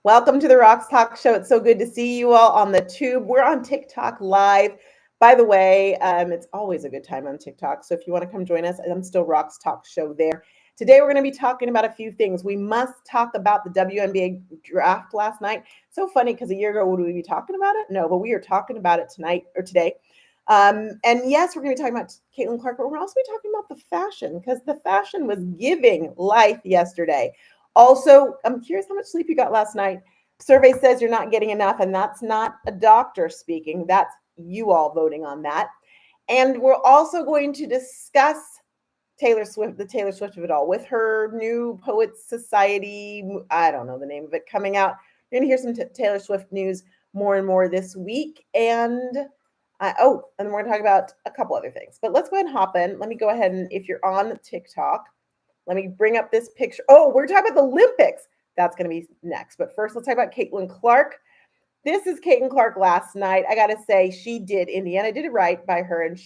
Welcome to the Rocks Talk Show. It's so good to see you all on the tube. We're on TikTok live. By the way, it's always a good time on TikTok. So if you want to come join us, I'm still Rocks Talk Show there. Today we're going to be talking about a few things. We must talk about the WNBA draft last night. So funny because a year ago, would we be talking about it? No, but we are talking about it tonight or today. And yes, we're going to be talking about Caitlin Clark, but we're also be talking about the fashion because the fashion was giving life yesterday. Also, I'm curious how much sleep you got last night. Survey says you're not getting enough, and that's not a doctor speaking. That's you all voting on that. And we're also going to discuss Taylor Swift, the Taylor Swift of it all, with her new Poets Society, I don't know the name of it, coming out. You're going to hear some Taylor Swift news more and more this week. And and we're going to talk about a couple other things. But let's go ahead and hop in. Let me go ahead and, if you're on TikTok, let me bring up this picture. Oh, we're talking about the Olympics. That's going to be next. But first, let's talk about Caitlin Clark. This is Caitlin Clark last night. I got to say, Indiana did it right by her, and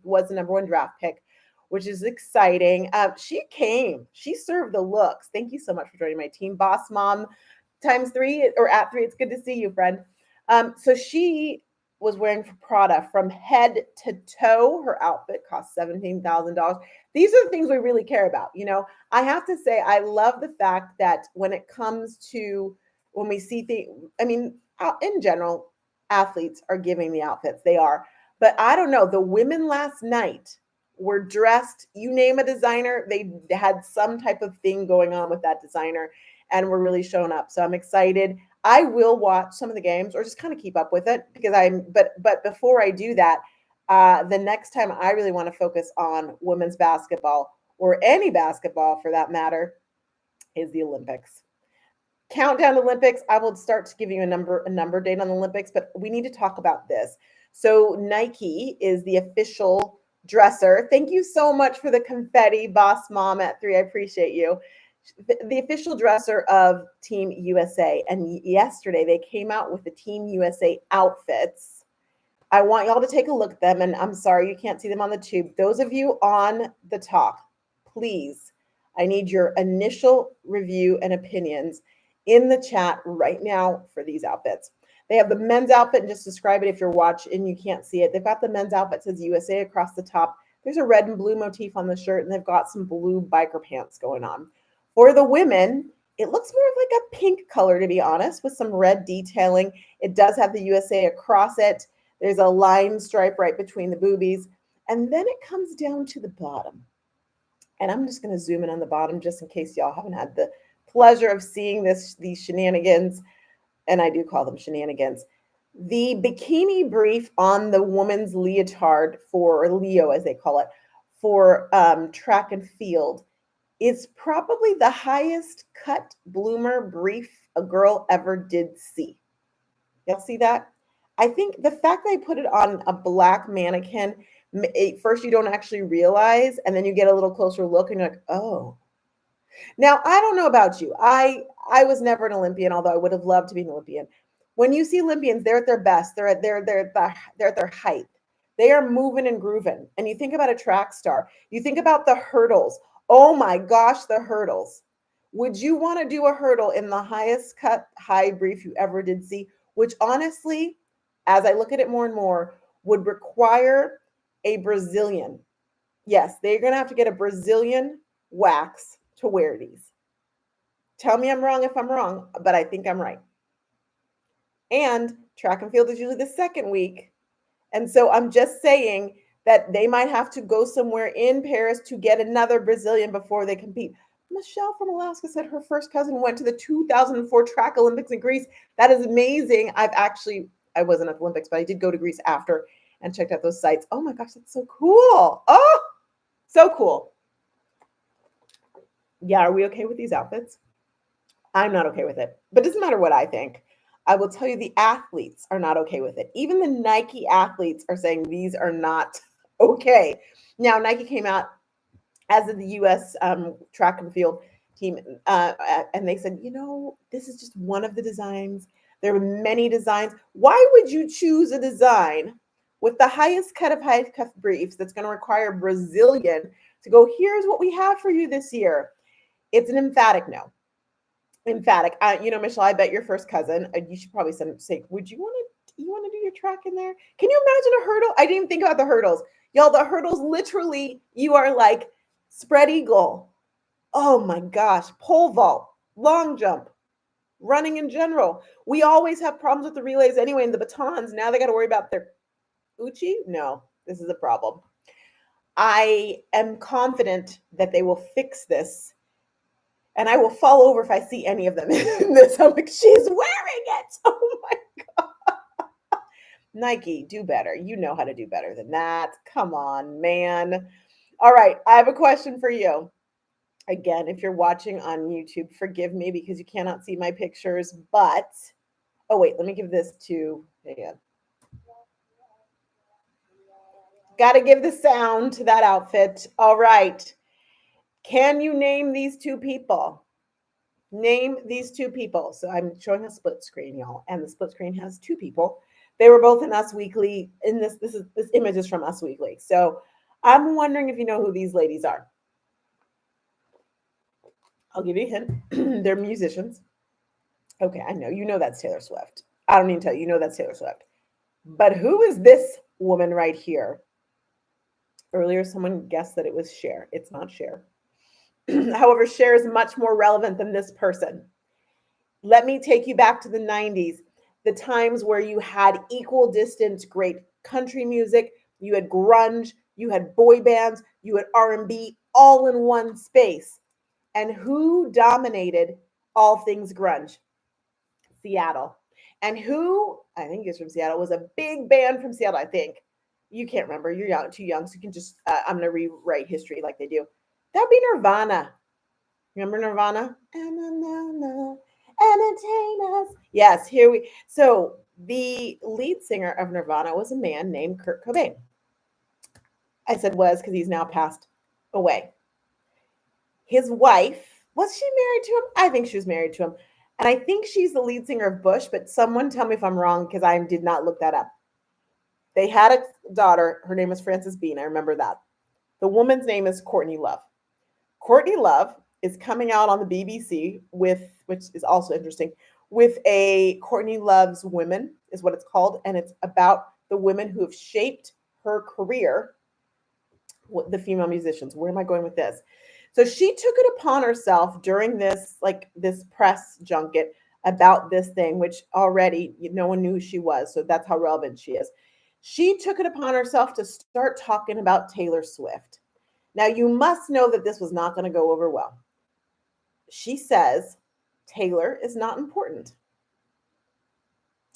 was the number one draft pick, which is exciting. She served the looks. Thank you so much for joining my team, Boss Mom times three or at three. It's good to see you, friend. So she was wearing Prada from head to toe. Her outfit cost $17,000. These are the things we really care about. I have to say, I love the fact that when it comes to when we see things, in general, athletes are giving the outfits. They are. But I don't know. The women last night were dressed, you name a designer, they had some type of thing going on with that designer and were really showing up. So I'm excited. I will watch some of the games or just kind of keep up with it because but before I do that, the next time I really want to focus on women's basketball or any basketball for that matter is the Olympics. Countdown Olympics. I will start to give you a number date on the Olympics, but we need to talk about this. So Nike is the official dresser. Thank you so much for the confetti, Boss Mom at 3. I appreciate you. The official dresser of Team USA. And yesterday they came out with the Team USA outfits. I want y'all to take a look at them. And I'm sorry you can't see them on the tube. Those of you on the talk, please, I need your initial review and opinions in the chat right now for these outfits. They have the men's outfit, and just describe it if you're watching and you can't see it. They've got the men's outfit, says USA across the top. There's a red and blue motif on the shirt, and they've got some blue biker pants going on. For the women, it looks more of like a pink color, to be honest, with some red detailing. It does have the USA across it. There's a line stripe right between the boobies. And then it comes down to the bottom. And I'm just going to zoom in on the bottom just in case y'all haven't had the pleasure of seeing these shenanigans, and I do call them shenanigans. The bikini brief on the woman's leotard or Leo, as they call it, for track and field is probably the highest cut bloomer brief a girl ever did see. Y'all see that? I think the fact they put it on a black mannequin, at first you don't actually realize, and then you get a little closer look and you're like, oh. Now, I don't know about you. I was never an Olympian, although I would have loved to be an Olympian. When you see Olympians, they're at their best. They're at their height. They are moving and grooving. And you think about a track star. You think about the hurdles. Oh my gosh, the hurdles. Would you want to do a hurdle in the highest cut high brief you ever did see? Which honestly, as I look at it more and more, would require a Brazilian. Yes, they're going to have to get a Brazilian wax to wear these. Tell me I'm wrong if I'm wrong, but I think I'm right. And track and field is usually the second week. And so I'm just saying that they might have to go somewhere in Paris to get another Brazilian before they compete. Michelle from Alaska said her first cousin went to the 2004 track Olympics in Greece. That is amazing. I wasn't at the Olympics, but I did go to Greece after and checked out those sites. Oh my gosh, that's so cool. Oh, so cool. Yeah, are we okay with these outfits? I'm not okay with it, but it doesn't matter what I think. I will tell you the athletes are not okay with it. Even the Nike athletes are saying these are not okay. Now, Nike came out as of the U.S. Track and field team, and they said, this is just one of the designs. There are many designs. Why would you choose a design with the highest cut of high cut briefs that's going to require Brazilian to go, here's what we have for you this year? It's an emphatic no. Emphatic. Michelle, I bet your first cousin, you should probably say, would you want to do your track in there? Can you imagine a hurdle? I didn't even think about the hurdles. Y'all, the hurdles, literally, you are like spread eagle. Oh my gosh. Pole vault, long jump, running in general. We always have problems with the relays anyway, and the batons. Now they got to worry about their Uchi. No, this is a problem. I am confident that they will fix this, and I will fall over if I see any of them in this. I'm like, she's wearing it. Oh my God. Nike, do better. You know how to do better than that. Come on, man. All right, I have a question for you. Again, if you're watching on YouTube, forgive me because you cannot see my pictures, but oh wait, let me give this to again. Got to give the sound to that outfit. All right. Can you name these two people? Name these two people. So I'm showing a split screen, y'all, and the split screen has two people. They were both in Us Weekly. In this image is from Us Weekly. So I'm wondering if you know who these ladies are. I'll give you a hint. They're musicians. Okay, I know. You know that's Taylor Swift. I don't need to tell you. You know that's Taylor Swift. But who is this woman right here? Earlier, someone guessed that it was Cher. It's not Cher. However, Cher is much more relevant than this person. Let me take you back to the 90s, the times where you had equal distance great country music, you had grunge, you had boy bands, you had R&B, all in one space. And who dominated all things grunge? Seattle. And who, I think is from Seattle, was a big band from Seattle, I think. You can't remember. You're young, too young, so you can just, I'm going to rewrite history like they do. That'd be Nirvana. Remember Nirvana? Entertain us. Yes, so the lead singer of Nirvana was a man named Kurt Cobain. I said was because he's now passed away. His wife, was she married to him? I think she was married to him. And I think she's the lead singer of Bush, but someone tell me if I'm wrong because I did not look that up. They had a daughter. Her name is Frances Bean. I remember that. The woman's name is Courtney Love. Courtney Love is coming out on the BBC with, which is also interesting, with a Courtney Love's Women is what it's called. And it's about the women who have shaped her career, the female musicians. Where am I going with this? So she took it upon herself during this press junket about this thing, which already no one knew who she was. So that's how relevant she is. She took it upon herself to start talking about Taylor Swift. Now, you must know that this was not going to go over well. She says, Taylor is not important.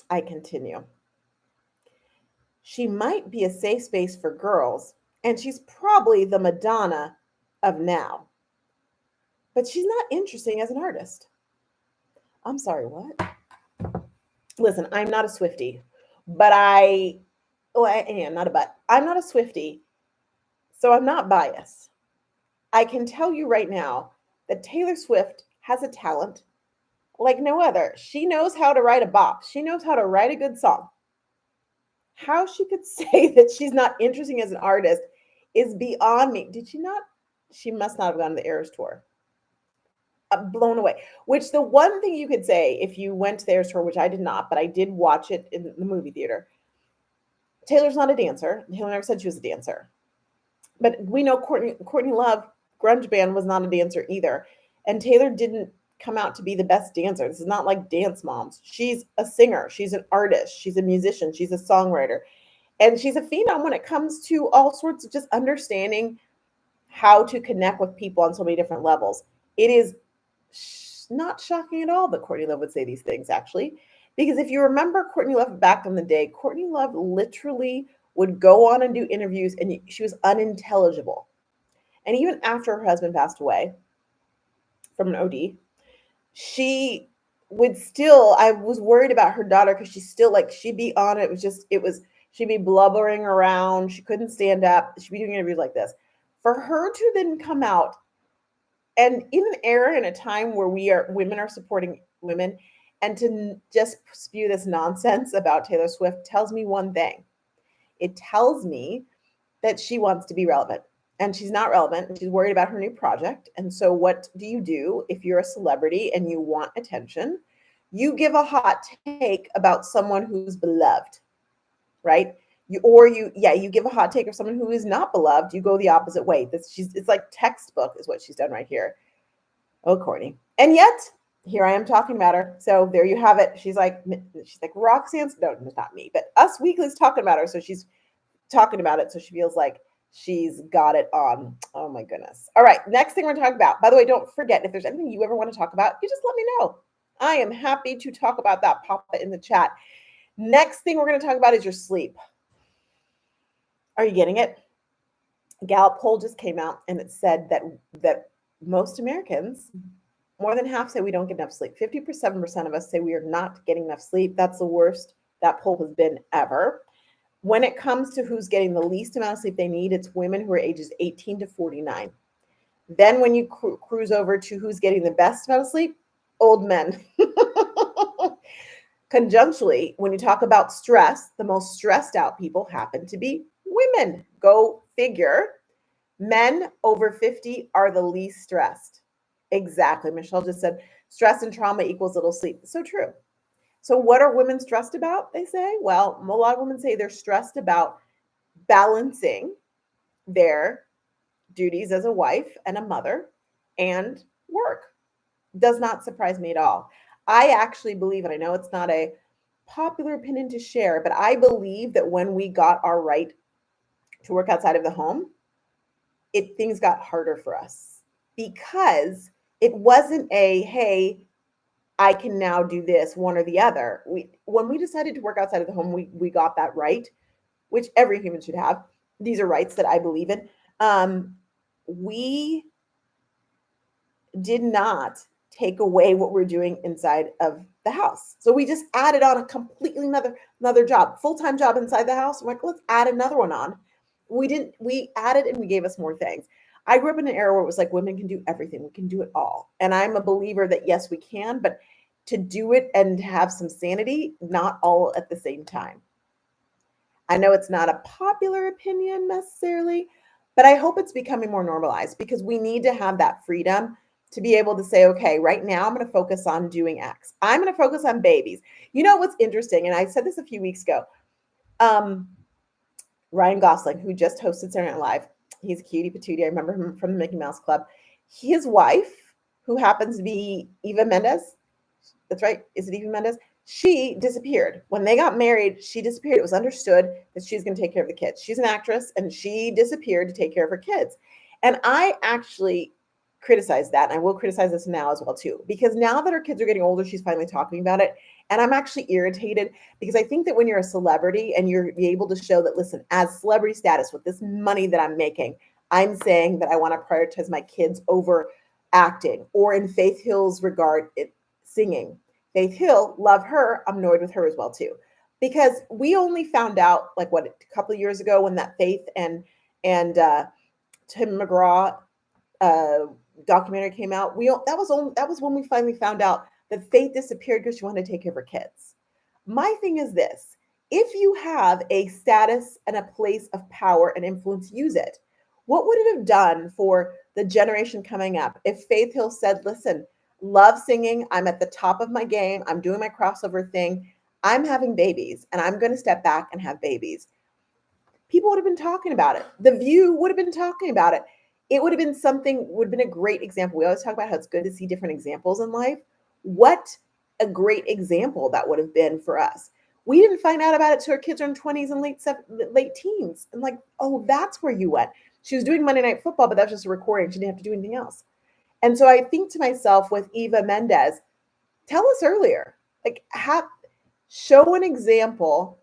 I continue. She might be a safe space for girls, and she's probably the Madonna of now. But she's not interesting as an artist. I'm sorry, what? Listen, I'm not a Swiftie, but I am not a but. I'm not a Swiftie, so I'm not biased. I can tell you right now that Taylor Swift has a talent like no other. She knows how to write a bop. She knows how to write a good song. How she could say that she's not interesting as an artist is beyond me. Did she not? She must not have gone to the Eras tour. Blown away. Which the one thing you could say if you went to the Eras tour, which I did not, but I did watch it in the movie theater. Taylor's not a dancer. Taylor never said she was a dancer. But we know Courtney Love, grunge band, was not a dancer either. And Taylor didn't come out to be the best dancer. This is not like Dance Moms. She's a singer. She's an artist. She's a musician. She's a songwriter. And she's a phenom when it comes to all sorts of just understanding how to connect with people on so many different levels. It is not shocking at all that Courtney Love would say these things, actually. Because if you remember Courtney Love back in the day, Courtney Love literally would go on and do interviews, and she was unintelligible. And even after her husband passed away from an OD, she would still, I was worried about her daughter because she's still she'd be on it. She'd be blubbering around. She couldn't stand up. She'd be doing interviews like this. For her to then come out, and in an era and a time where women are supporting women, and to just spew this nonsense about Taylor Swift tells me one thing. It tells me that she wants to be relevant. and she's not relevant, and she's worried about her new project. And so what do if you're a celebrity and you want attention? You give a hot take about someone who's beloved, right? You give a hot take of someone who is not beloved. You go the opposite way. It's like textbook is what she's done right here. Oh, Courtney. And yet, here I am talking about her. So there you have it. She's like Roxanne's, no, not me, but Us Weekly's talking about her. So she's talking about it. So she feels like she's got it on. Oh my goodness. All right. Next thing we're going to talk about. By the way, don't forget, if there's anything you ever want to talk about, you just let me know. I am happy to talk about that. Pop it in the chat. Next thing we're going to talk about is your sleep. Are you getting it? A Gallup poll just came out and it said that most Americans, more than half, say we don't get enough sleep. 57% of us say we are not getting enough sleep. That's the worst that poll has been ever. When it comes to who's getting the least amount of sleep they need, it's women who are ages 18 to 49. Then when you cruise over to who's getting the best amount of sleep, old men. Conjunctually, when you talk about stress, the most stressed out people happen to be women. Go figure. Men over 50 are the least stressed. Exactly. Michelle just said stress and trauma equals little sleep. So true. So what are women stressed about, they say? Well, a lot of women say they're stressed about balancing their duties as a wife and a mother and work. Does not surprise me at all. I actually believe, and I know it's not a popular opinion to share, but I believe that when we got our right to work outside of the home, things got harder for us because it wasn't hey, I can now do this, one or the other. When we decided to work outside of the home, we got that right, which every human should have. These are rights that I believe in. We did not take away what we're doing inside of the house. So we just added on a completely another job, full-time job inside the house. We're like, let's add another one on. We added and we gave us more things. I grew up in an era where it was like women can do everything. We can do it all. And I'm a believer that yes, we can, but to do it and have some sanity, not all at the same time. I know it's not a popular opinion necessarily, but I hope it's becoming more normalized because we need to have that freedom to be able to say, okay, right now I'm going to focus on doing X. I'm going to focus on babies. You know what's interesting? And I said this a few weeks ago. Ryan Gosling, who just hosted Saturday Night Live, he's a cutie patootie. I remember him from the Mickey Mouse Club. His wife, who happens to be Eva Mendes, that's right, is it Eva Mendes? She disappeared. When they got married, she disappeared. It was understood that she's going to take care of the kids. She's an actress, and she disappeared to take care of her kids. And I actually criticized that, and I will criticize this now as well, too, because now that her kids are getting older, she's finally talking about it. And I'm actually irritated because I think that when you're a celebrity and you're able to show that, listen, as celebrity status with this money that I'm making, I'm saying that I want to prioritize my kids over acting, or in Faith Hill's regard, singing. Faith Hill, love her. I'm annoyed with her as well, too, because we only found out a couple of years ago when that Faith and Tim McGraw documentary came out. That was when we finally found out that Faith disappeared because she wanted to take care of her kids. My thing is this: if you have a status and a place of power and influence, use it. What would it have done for the generation coming up if Faith Hill said, listen, love singing, I'm at the top of my game, I'm doing my crossover thing, I'm having babies, and I'm going to step back and have babies? People would have been talking about it. The View would have been talking about it. It would have been a great example. We always talk about how it's good to see different examples in life. What a great example that would have been for us. We didn't find out about it till our kids are in 20s and late teens. And oh, that's where you went. She was doing Monday Night Football, but that was just a recording. She didn't have to do anything else. And so I think to myself with Eva Mendes, tell us earlier, show an example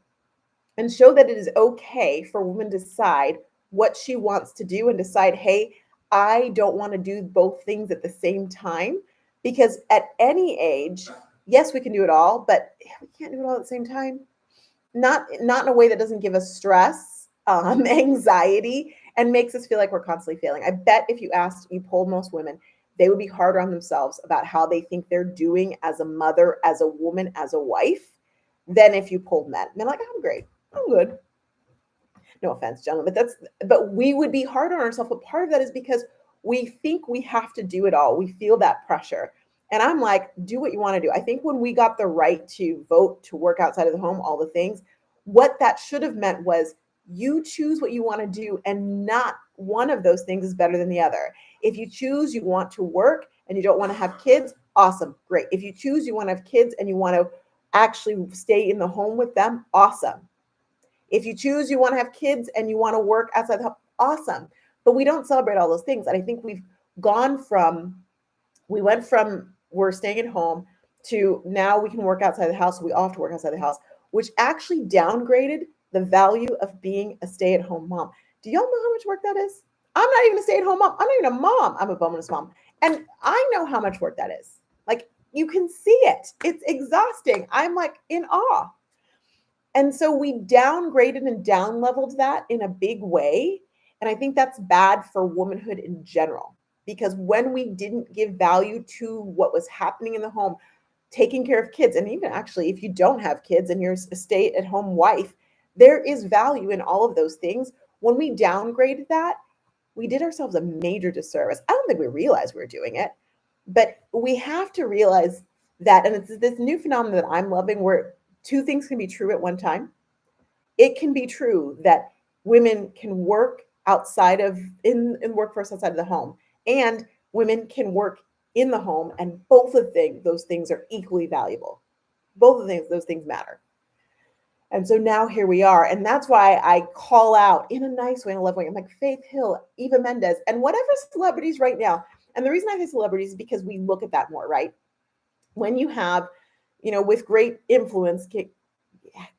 and show that it is okay for a woman to decide what she wants to do and decide, hey, I don't want to do both things at the same time. Because at any age, yes, we can do it all, but we can't do it all at the same time. Not in a way that doesn't give us stress, anxiety, and makes us feel like we're constantly failing. I bet if you polled most women, they would be harder on themselves about how they think they're doing as a mother, as a woman, as a wife, than if you polled men. And they're like, I'm great. I'm good. No offense, gentlemen, but we would be hard on ourselves. But part of that is because we think we have to do it all. We feel that pressure. And I'm like, do what you want to do. I think when we got the right to vote, to work outside of the home, all the things, what that should have meant was you choose what you want to do, and not one of those things is better than the other. If you choose you want to work and you don't want to have kids, awesome, great. If you choose you want to have kids and you want to actually stay in the home with them, awesome. If you choose you want to have kids and you want to work outside the home, awesome. But we don't celebrate all those things. And I think we went from we're staying at home to now we can work outside the house. So we all have to work outside the house, which actually downgraded the value of being a stay-at-home mom. Do y'all know how much work that is? I'm not even a stay-at-home mom. I'm not even a mom. I'm a bonus mom. And I know how much work that is. Like, you can see it. It's exhausting. I'm like in awe. And so we downgraded and down leveled that in a big way. And I think that's bad for womanhood in general, because when we didn't give value to what was happening in the home, taking care of kids, and even actually, if you don't have kids and you're a stay-at-home wife, there is value in all of those things. When we downgraded that, we did ourselves a major disservice. I don't think we realized we were doing it, but we have to realize that, and it's this new phenomenon that I'm loving where two things can be true at one time. It can be true that women can work outside of in workforce outside of the home, and women can work in the home, and both of those things are equally valuable. Both of those things matter. And so now here we are. And that's why I call out in a nice way, in a loving way. I'm like, Faith Hill, Eva Mendes, and whatever celebrities right now. And the reason I say celebrities is because we look at that more, right? When you have, with great influence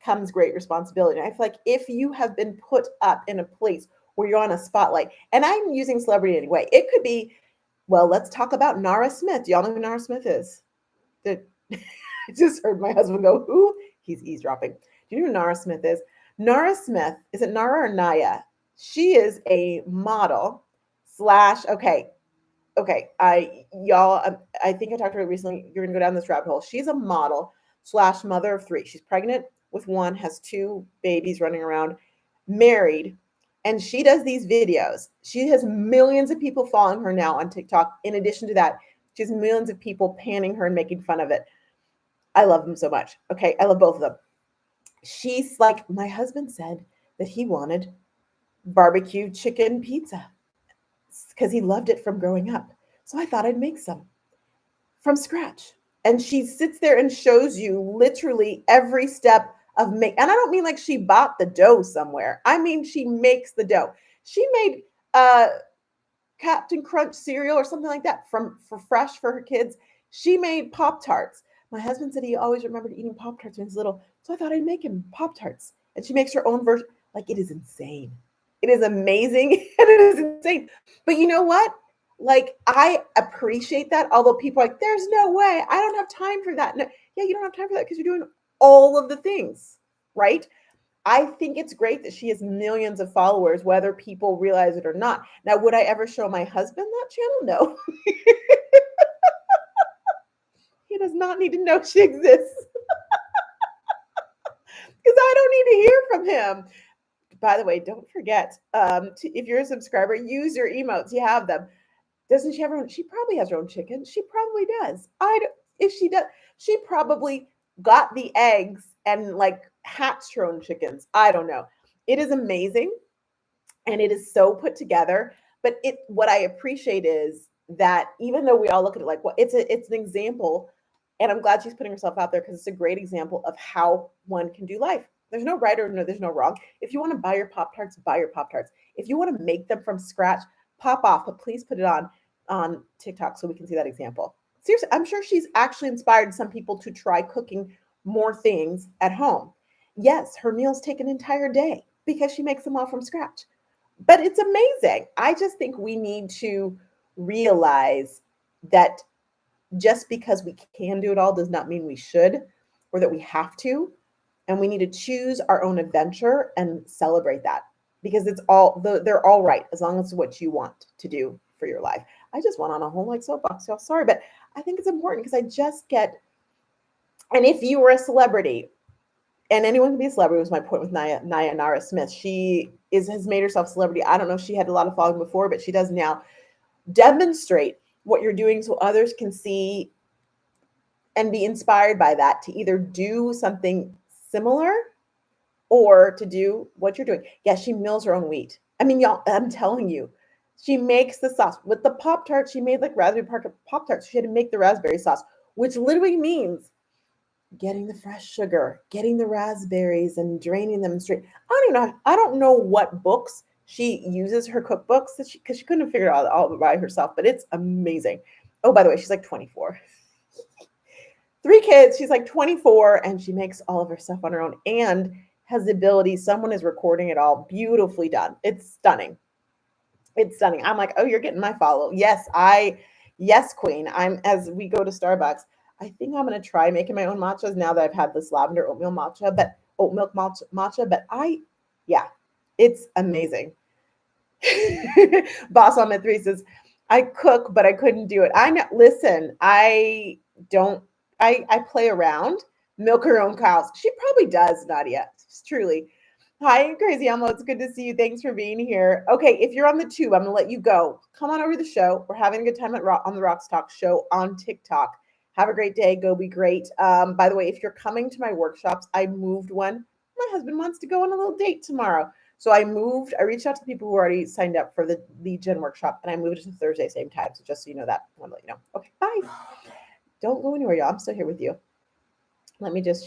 comes great responsibility. And I feel like if you have been put up in a place where you're on a spotlight, and I'm using celebrity anyway, it could be, well, let's talk about Nara Smith. Do y'all know who Nara Smith is? I just heard my husband go, who? He's eavesdropping. Do you know who Nara Smith is? Nara Smith, is it Nara or Naya? She is a model slash, okay, I think I talked to her recently. You're gonna go down this rabbit hole. She's a model slash mother of three. She's pregnant with one, has two babies running around, married, and she does these videos. She has millions of people following her now on TikTok. In addition to that, she has millions of people panning her and making fun of it. I love them so much. Okay, I love both of them. She's like, my husband said that he wanted barbecue chicken pizza because he loved it from growing up. So I thought I'd make some from scratch. And she sits there and shows you literally every step of make. And I don't mean like she bought the dough somewhere. I mean, she makes the dough. She made Captain Crunch cereal or something like that for fresh for her kids. She made Pop-Tarts. My husband said he always remembered eating Pop-Tarts when he was little. So I thought I'd make him Pop-Tarts. And she makes her own version. Like, it is insane. It is amazing. And it is insane. But you know what? Like, I appreciate that. Although people are like, there's no way. I don't have time for that. No, yeah, you don't have time for that because you're doing all of the things, right? I think it's great that she has millions of followers, whether people realize it or not. Now, would I ever show my husband that channel? No. He does not need to know she exists. Because I don't need to hear from him. By the way, don't forget, if you're a subscriber, use your emotes. You have them. Doesn't she have her own? She probably has her own chicken. She probably does. If she does, she probably got the eggs and like hatched her own chickens. I don't know. It is amazing, and it is so put together. But what I appreciate is that even though we all look at it like, well, it's an example, and I'm glad she's putting herself out there because it's a great example of how one can do life. There's no right or no, there's no wrong. If you want to buy your Pop-Tarts, buy your Pop-Tarts. If you want to make them from scratch, pop off, but please put it on TikTok so we can see that example. Seriously, I'm sure she's actually inspired some people to try cooking more things at home. Yes, her meals take an entire day because she makes them all from scratch. But it's amazing. I just think we need to realize that just because we can do it all does not mean we should or that we have to. And we need to choose our own adventure and celebrate that because they're all right as long as it's what you want to do for your life. I just went on a whole soapbox, y'all. Sorry, but I think it's important because I just get, and if you were a celebrity, And anyone can be a celebrity was my point with Naya Nara Smith. She has made herself a celebrity. I don't know if she had a lot of following before, but she does now. Demonstrate what you're doing so others can see and be inspired by that to either do something similar or to do what you're doing. Yeah, she mills her own wheat. I mean, y'all, I'm telling you, she makes the sauce. With the Pop Tarts, she made like raspberry Pop Tarts. She had to make the raspberry sauce, which literally means getting the fresh sugar, getting the raspberries and draining them straight. I don't know what books she uses her cookbooks that because she couldn't figure it out all by herself, but it's amazing. Oh, by the way, she's like 24. 3 kids, she's like 24, and she makes all of her stuff on her own and has the ability, someone is recording it all, beautifully done. It's stunning. It's stunning. I'm like, oh, you're getting my follow. Yes, queen. As we go to Starbucks, I think I'm gonna try making my own matchas now that I've had this lavender oatmeal matcha, but oat milk matcha. But yeah, it's amazing. Boss on at 3 says, I cook, but I couldn't do it. I know. Listen, I don't. I play around, milk her own cows. She probably does, Nadia. Truly. Hi, Crazy Elmo. It's good to see you. Thanks for being here. Okay, if you're on the tube, I'm gonna let you go. Come on over to the show. We're having a good time on the Rocks Talk show on TikTok. Have a great day. Go be great. By the way, if you're coming to my workshops, I moved one. My husband wants to go on a little date tomorrow. So I reached out to the people who already signed up for the lead gen workshop, and I moved it to Thursday, same time. So just so you know that, I want to let you know. Okay, bye. Don't go anywhere, y'all. I'm still here with you. Let me just